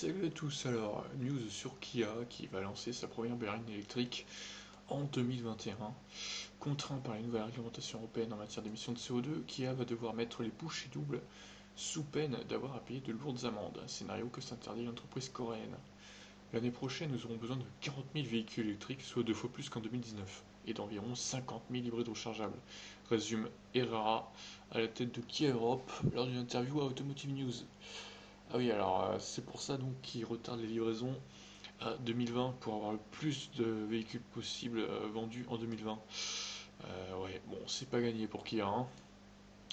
Salut à tous, alors news sur Kia qui va lancer sa première berline électrique en 2021. Contraint par les nouvelles réglementations européennes en matière d'émissions de CO2, Kia va devoir mettre les bouchées doubles sous peine d'avoir à payer de lourdes amendes, un scénario que s'interdit l'entreprise coréenne. L'année prochaine, nous aurons besoin de 40 000 véhicules électriques, soit deux fois plus qu'en 2019, et d'environ 50 000 hybrides rechargeables, résume Herrera à la tête de Kia Europe lors d'une interview à Automotive News. Ah oui, alors c'est pour ça donc qu'ils retardent les livraisons à 2020 pour avoir le plus de véhicules possible vendus en 2020. Ouais, bon, c'est pas gagné pour Kia, hein.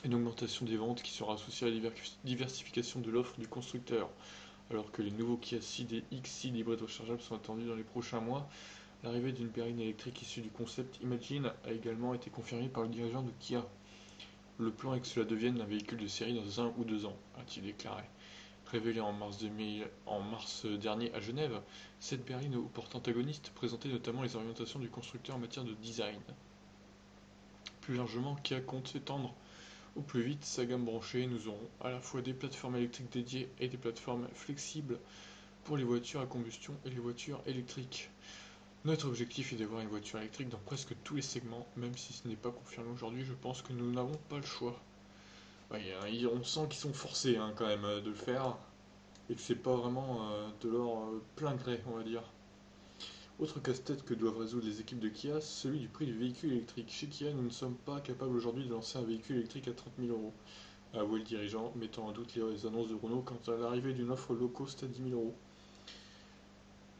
Une augmentation des ventes qui sera associée à la diversification de l'offre du constructeur. Alors que les nouveaux Kia Ceed et X-Ceed hybrides rechargeables sont attendus dans les prochains mois, l'arrivée d'une berline électrique issue du concept Imagine a également été confirmée par le dirigeant de Kia. Le plan est que cela devienne un véhicule de série dans 1 ou 2 ans, a-t-il déclaré. Révélée en mars dernier à Genève, cette berline au porte-antagoniste présentait notamment les orientations du constructeur en matière de design. Plus largement, Kia compte s'étendre au plus vite sa gamme branchée. Nous aurons à la fois des plateformes électriques dédiées et des plateformes flexibles pour les voitures à combustion et les voitures électriques. Notre objectif est d'avoir une voiture électrique dans presque tous les segments, même si ce n'est pas confirmé aujourd'hui, je pense que nous n'avons pas le choix. Ouais, on sent qu'ils sont forcés quand même de le faire, et que c'est pas vraiment de leur plein gré, on va dire. Autre casse-tête que doivent résoudre les équipes de Kia, celui du prix du véhicule électrique. Chez Kia, nous ne sommes pas capables aujourd'hui de lancer un véhicule électrique à 30 000 euros, a avoué le dirigeant, mettant en doute les annonces de Renault quant à l'arrivée d'une offre low cost à 10 000 euros.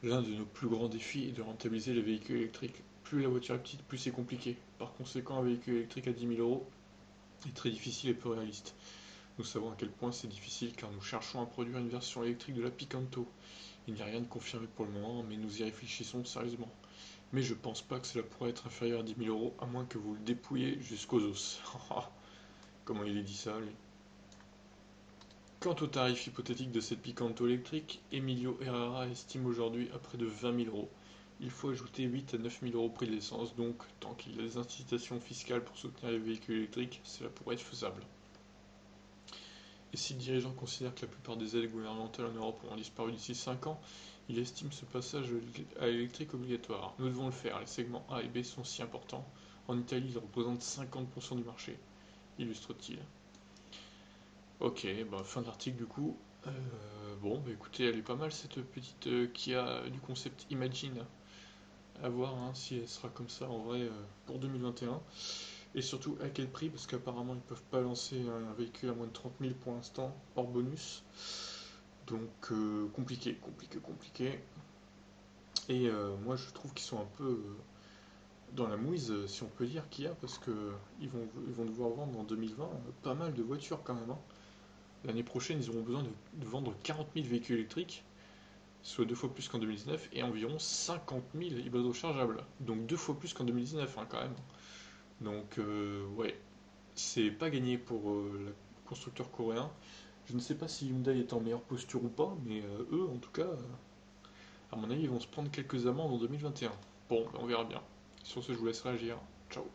L'un de nos plus grands défis est de rentabiliser les véhicules électriques. Plus la voiture est petite, plus c'est compliqué. Par conséquent, un véhicule électrique à 10 000 euros est très difficile et peu réaliste. Nous savons à quel point c'est difficile car nous cherchons à produire une version électrique de la Picanto. Il n'y a rien de confirmé pour le moment, mais nous y réfléchissons sérieusement. Mais je pense pas que cela pourrait être inférieur à 10 000 euros, à moins que vous le dépouillez jusqu'aux os. Comment il est dit ça, lui? Quant au tarif hypothétique de cette Picanto électrique, Emilio Herrera estime aujourd'hui à près de 20 000 euros. Il faut ajouter 8 à 9 000 euros au prix de l'essence, donc tant qu'il y a des incitations fiscales pour soutenir les véhicules électriques, cela pourrait être faisable. Et si le dirigeant considère que la plupart des aides gouvernementales en Europe auront disparu d'ici 5 ans, il estime ce passage à l'électrique obligatoire. Nous devons le faire, les segments A et B sont si importants. En Italie, ils représentent 50% du marché, illustre-t-il. Ok, bah, fin de l'article du coup. Bon, bah écoutez, elle est pas mal cette petite Kia du concept Imagine. À voir si elle sera comme ça en vrai pour 2021. Et surtout à quel prix, parce qu'apparemment ils peuvent pas lancer un véhicule à moins de 30 000 pour l'instant, hors bonus. Donc compliqué, compliqué, compliqué. Et moi je trouve qu'ils sont un peu dans la mouise, si on peut dire, qu'il y a, parce que ils vont devoir vendre en 2020 pas mal de voitures quand même, hein. L'année prochaine, ils auront besoin de vendre 40 000 véhicules électriques, soit deux fois plus qu'en 2019, et environ 50 000 hybrides rechargeables. Donc deux fois plus qu'en 2019, quand même. Donc, ouais, c'est pas gagné pour le constructeur coréen. Je ne sais pas si Hyundai est en meilleure posture ou pas, mais eux, en tout cas, à mon avis, ils vont se prendre quelques amendes en 2021. Bon, on verra bien. Sur ce, je vous laisse réagir. Ciao.